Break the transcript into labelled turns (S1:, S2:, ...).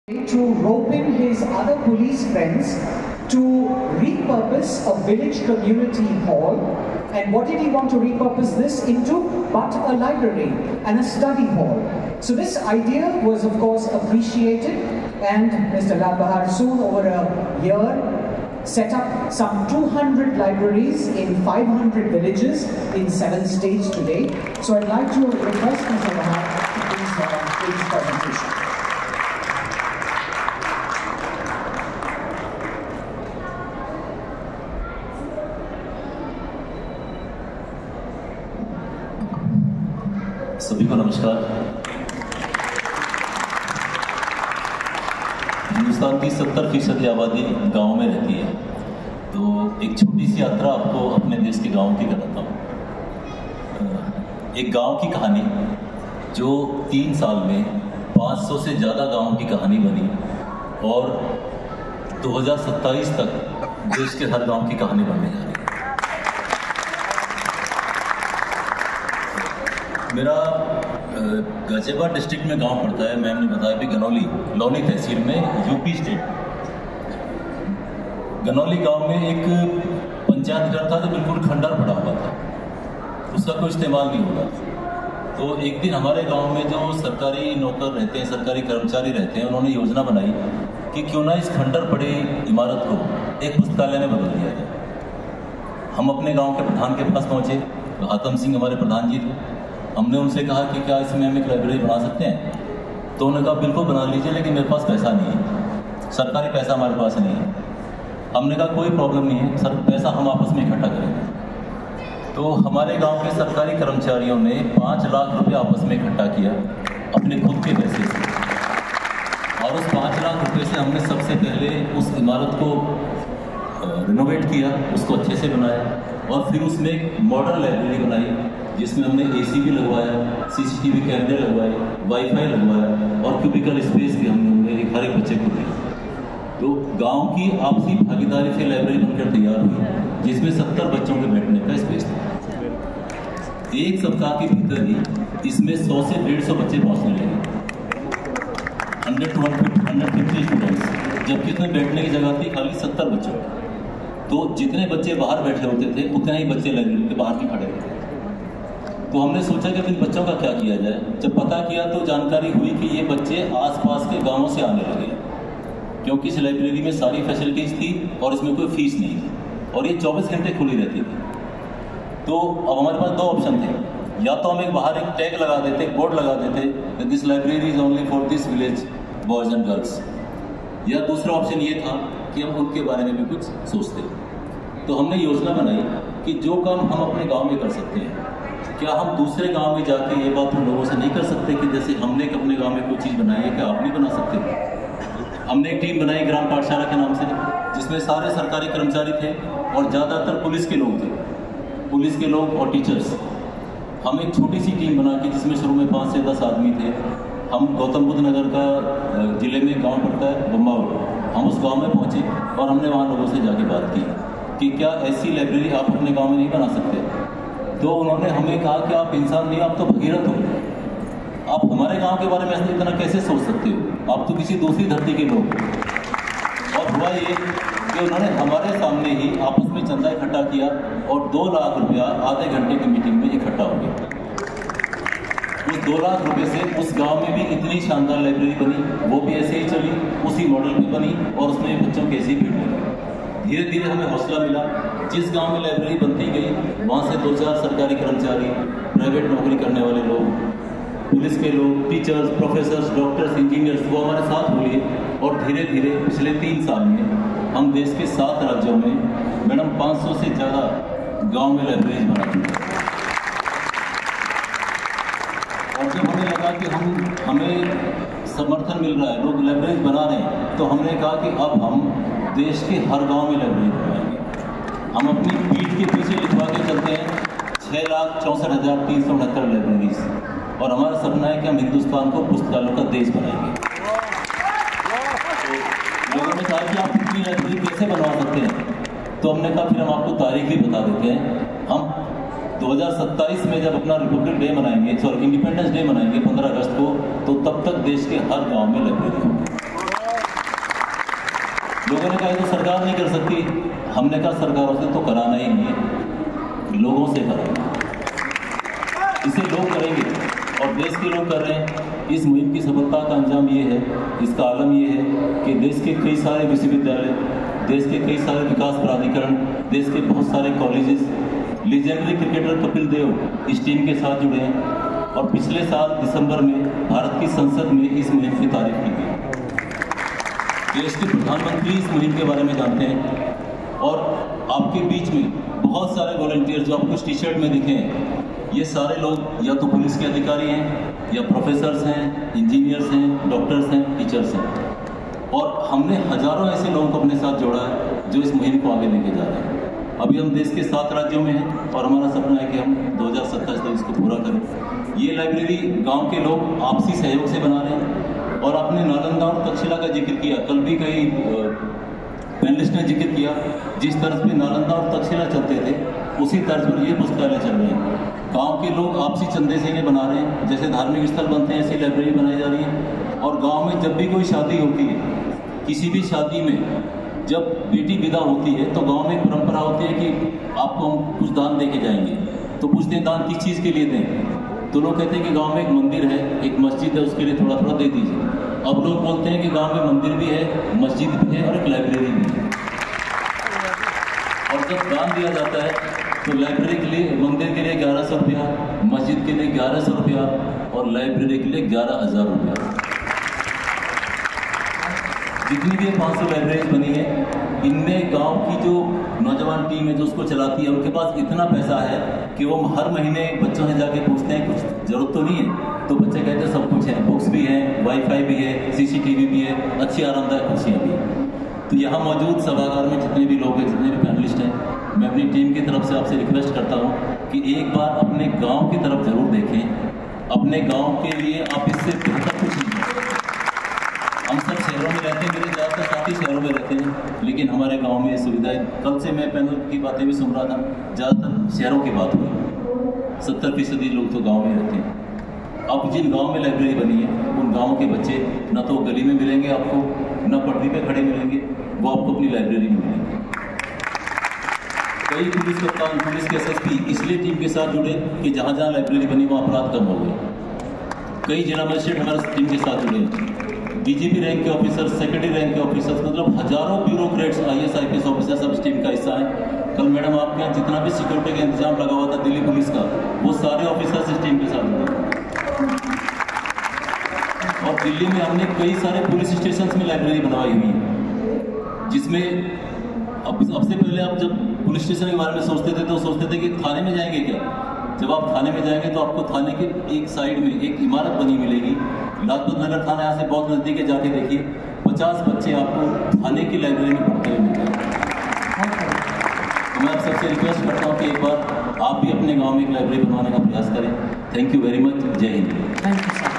S1: to rope in his other police friends to repurpose a village community hall. And what did he want to repurpose this into? But a library and a study hall. So this idea was of course appreciated, and Mr. Lal Bahar soon, over a year, set up some 200 libraries in 500 villages in 7 states today. So I'd like to request Mr. Bahar to please his presentation.
S2: सभी को नमस्कार। हिंदुस्तान की 70% आबादी गांव में रहती है, तो एक छोटी सी यात्रा आपको अपने देश के गांव की कराता हूँ। एक गांव की कहानी जो 3 साल में 500 से ज़्यादा गांवों की कहानी बनी और 2027 तक देश के हर गांव की कहानी बनने जा रही है। मेरा गाजियाबाद डिस्ट्रिक्ट में गांव पड़ता है, मैम ने बताया भी गनौली, लौनी तहसील में, यूपी स्टेट। गनौली गांव में एक पंचायत घर था जो बिल्कुल खंडर पड़ा हुआ था, उसका कोई इस्तेमाल नहीं होता। तो एक दिन हमारे गांव में जो सरकारी नौकर रहते हैं, सरकारी कर्मचारी रहते हैं, उन्होंने योजना बनाई कि क्यों ना इस खंडर पड़े इमारत को एक पुस्तकालय में बदल दिया जाए। हम अपने गाँव के प्रधान के पास पहुँचे, आतम सिंह हमारे प्रधान जी थे। हमने उनसे कहा कि क्या इसमें हम एक लाइब्रेरी बना सकते हैं? तो उन्होंने कहा बिल्कुल बना लीजिए, लेकिन मेरे पास पैसा नहीं है, सरकारी पैसा हमारे पास नहीं है। हमने कहा कोई प्रॉब्लम नहीं है सर, पैसा हम आपस में इकट्ठा करेंगे। तो हमारे गांव के सरकारी कर्मचारियों ने 5 लाख रुपए आपस में इकट्ठा किया अपने खुद के पैसे से, और उस 5 लाख रुपए से हमने सबसे पहले उस इमारत को रिनोवेट किया, उसको अच्छे से बनाया, और फिर उसमें एक मॉडर्न लाइब्रेरी बनाई जिसमें हमने AC भी लगवाया, CCTV कैमरे लगवाए, वाईफाई लगवाया, और क्यूबिकल स्पेस भी हमने हर एक बच्चे को दिया। तो गांव की आपसी भागीदारी से लाइब्रेरी बनकर तैयार हुई, जिसमें 70 बच्चों के बैठने का स्पेस था। एक सप्ताह के भीतर ही इसमें 100 से 150 बच्चे पहुंचने लगे, 100 to 150 स्टूडेंट्स, जबकि इसमें बैठने की जगह थी खाली 70 बच्चों। तो जितने बच्चे बाहर बैठे होते थे उतने ही बच्चे लाइब्रेरी के बाहर भी खड़े होते थे। तो हमने सोचा कि इन बच्चों का क्या किया जाए। जब पता किया तो जानकारी हुई कि ये बच्चे आसपास के गांवों से आने लगे, क्योंकि इस लाइब्रेरी में सारी फैसिलिटीज़ थी और इसमें कोई फीस नहीं थी, और ये 24 घंटे खुली रहती थी। तो अब हमारे पास 2 ऑप्शन थे, या तो हम बाहर एक टैग लगा देते, एक बोर्ड लगा देते, this library is only for this village boys and girls, या दूसरा ऑप्शन ये था कि हम उनके बारे में भी कुछ सोचते। तो हमने योजना बनाई कि जो काम हम अपने गाँव में कर सकते हैं, क्या हम दूसरे गांव में जाके ये बात हम लोगों से नहीं कर सकते कि जैसे हमने अपने गांव में कोई चीज़ बनाई है, क्या आप नहीं बना सकते? हमने एक टीम बनाई ग्राम पाठशाला के नाम से, जिसमें सारे सरकारी कर्मचारी थे और ज़्यादातर पुलिस के लोग थे, पुलिस के लोग और टीचर्स। हम एक छोटी सी टीम बना के, जिसमें शुरू में 5 से 10 आदमी थे। हम गौतम बुद्ध नगर का जिले में गाँव पड़ता है बम्बावड़, हम उस गाँव में पहुँचे और हमने वहाँ लोगों से जाके बात की कि क्या ऐसी लाइब्रेरी आप अपने गाँव में नहीं बना सकते? तो उन्होंने हमें कहा कि आप इंसान नहीं, आप तो भगीरथ हो, आप हमारे गांव के बारे में इतना कैसे सोच सकते हो, आप तो किसी दूसरी धरती के लोग। और हुआ ये कि उन्होंने हमारे सामने ही आपस में चंदा इकट्ठा किया और 2 लाख रुपया आधे घंटे की मीटिंग में इकट्ठा हो गया। उस 2 लाख रुपये से उस गाँव में भी इतनी शानदार लाइब्रेरी बनी, वो भी ऐसे ही चली, उसी मॉडल में बनी, और उसमें बच्चों की ऐसी भीड़ लगी। धीरे धीरे हमें हौसला मिला, जिस गांव में लाइब्रेरी बनती गई वहाँ से 2-4 सरकारी कर्मचारी, प्राइवेट नौकरी करने वाले लोग, पुलिस के लोग, टीचर्स, प्रोफेसर्स, डॉक्टर्स, इंजीनियर्स, वो हमारे साथ हुए, और धीरे धीरे पिछले 3 साल में हम देश के 7 राज्यों में मैडम 500 से ज़्यादा गाँव में लाइब्रेरीज बना चुके हैं। और जब हमें लगा कि हमें समर्थन मिल रहा है, लोग लाइब्रेरीज बना रहे हैं, तो हमने कहा कि अब हम देश के हर गांव में लाइब्रेरी बनवाएंगे। हम अपनी पीठ के पीछे लिखवा के चलते हैं 6,64,369 लाइब्रेरीज, और हमारा सपना है कि हम हिंदुस्तान को पुस्तकालयों का देश बनाएंगे। तो लोगों ने कहा कि आप इतनी लाइब्रेरी कैसे बनवा सकते हैं? तो हमने कहा फिर हम आपको तारीख भी बता देते हैं। हम 2027 में जब अपना रिपब्लिक डे मनाएंगे, इंडिपेंडेंस डे मनाएंगे 15 अगस्त को, तो तब तक देश के हर गाँव में लाइब्रेरी होगी। लोगों ने कहा तो सरकार नहीं कर सकती। हमने कहा सरकारों से तो कराना ही नहीं है, लोगों से कराना। इसे लोग करेंगे और देश के लोग कर रहे हैं। इस मुहिम की सफलता का अंजाम ये है, इसका आलम ये है कि देश के कई सारे विश्वविद्यालय, देश के कई सारे विकास प्राधिकरण, देश के बहुत सारे colleges, legendary cricketer Kapil Dev इस टीम के साथ जुड़े हैं और पिछले साल दिसंबर में भारत की संसद में इस मुहिम की तारीफ की गई। देश के प्रधानमंत्री इस मुहिम के बारे में जानते हैं और आपके बीच में बहुत सारे वॉलंटियर जो आपको इस टी शर्ट में दिखे हैं, ये सारे लोग या तो पुलिस के अधिकारी हैं या प्रोफेसर्स हैं, इंजीनियर्स हैं, डॉक्टर्स हैं, टीचर्स हैं और हमने हजारों ऐसे लोगों को अपने साथ जोड़ा है जो इस मुहिम को आगे लेके जा रहे हैं। अभी हम देश के 7 राज्यों में हैं और हमारा सपना है कि हम 2027 तक इसको पूरा करें। ये लाइब्रेरी गांव के लोग आपसी सहयोग से बना रहे हैं और आपने नालंदा और तक्षशिला का जिक्र किया, कल भी कई पैनलिस्ट ने जिक्र किया, जिस तर्ज पे नालंदा और तक्षशिला चलते थे उसी तर्ज पर ये पुस्तकालय चल रहे हैं। गांव के लोग आपसी चंदे से इन्हें बना रहे हैं, जैसे धार्मिक स्थल बनते हैं ऐसी लाइब्रेरी बनाई जा रही है। और गांव में जब भी कोई शादी होती है, किसी भी शादी में जब बेटी विदा होती है तो गांव में एक परंपरा होती है कि आपको हम कुछ दान दे के जाएंगे। तो पूछते हैं दान किस चीज़ के लिए दें, तो लोग कहते हैं कि गांव में एक मंदिर है, एक मस्जिद है, उसके लिए थोड़ा थोड़ा दे दीजिए। अब लोग बोलते हैं कि गांव में मंदिर भी है, मस्जिद भी है और एक लाइब्रेरी भी है। और जब दान दिया जाता है तो लाइब्रेरी के लिए, मंदिर के लिए 1100 रुपया, मस्जिद के लिए 1100 रुपया और लाइब्रेरी के लिए 11,000 रुपया। जितनी भी 500 लाइब्रेरीज बनी है, इनमें गांव की जो नौजवान टीम है जो उसको चलाती है, उनके पास इतना पैसा है कि वो हर महीने बच्चों से जाके पूछते हैं कुछ जरूरत तो नहीं है, तो बच्चे कहते हैं सब कुछ है, बुक्स भी हैं, वाईफाई भी है, CCTV भी है, अच्छी आरामदायक कुर्सियाँ भी हैं। तो यहाँ मौजूद सभागार में जितने भी लोग हैं, जितने भी पैनलिस्ट हैं, मैं अपनी टीम की तरफ से आपसे रिक्वेस्ट करता हूँ कि एक बार अपने गांव की तरफ जरूर देखें। अपने गांव के लिए आप इससे बेहतर कुछ नहीं है। हम सब शहरों में रहते हैं, मेरे ज़्यादातर साथी शहरों में रहते हैं, लेकिन हमारे गांव में सुविधाएं, कल से मैं पैनल की बातें भी सुन रहा था, ज़्यादातर शहरों की बात हुई, 70% लोग तो गाँव में रहते हैं। अब जिन गाँव में लाइब्रेरी बनी है उन गाँव के बच्चे न तो गली में मिलेंगे आपको, न पटरी पे खड़े मिलेंगे, वो आपको अपनी लाइब्रेरी में मिलेंगे। कई पुलिस कप्तान, पुलिस के SSP इसलिए टीम के साथ जुड़े कि जहाँ जहाँ लाइब्रेरी बनी वहाँ अपराध कम हो गए। कई जिला मजिस्ट्रेट हमारे टीम के साथ जुड़े हैं, DGP रैंक के ऑफिसर, सेक्रेटरी रैंक के ऑफिसर्स, मतलब हजारों ब्यूरोक्रेट्स, IAS IPS ऑफिसर सब इस टीम का हिस्सा हैं। कल मैडम आपके यहाँ जितना भी सिक्योरिटी का इंतजाम लगा हुआ था दिल्ली पुलिस का, वो सारे ऑफिसर्स इस टीम के साथ जुड़े। और दिल्ली में हमने कई सारे पुलिस स्टेशन में लाइब्रेरी बनवाई हुई है, जिसमें अब सबसे पहले आप जब पुलिस स्टेशन के बारे में सोचते थे तो सोचते थे कि थाने में जाएंगे क्या। जब आप थाने में जाएंगे तो आपको थाने के एक साइड में एक इमारत बनी मिलेगी। लाजपत नगर थाना यहाँ से बहुत नज़दीक है, जाके देखिए 50 बच्चे आपको थाने की लाइब्रेरी में पढ़ते हुए मिलते हैं। तो मैं आप सबसे रिक्वेस्ट करता हूँ कि एक बार आप भी अपने गाँव में एक लाइब्रेरी बनवाने का प्रयास करें। Thank you very much. जय हिंद।
S1: Thank you sir.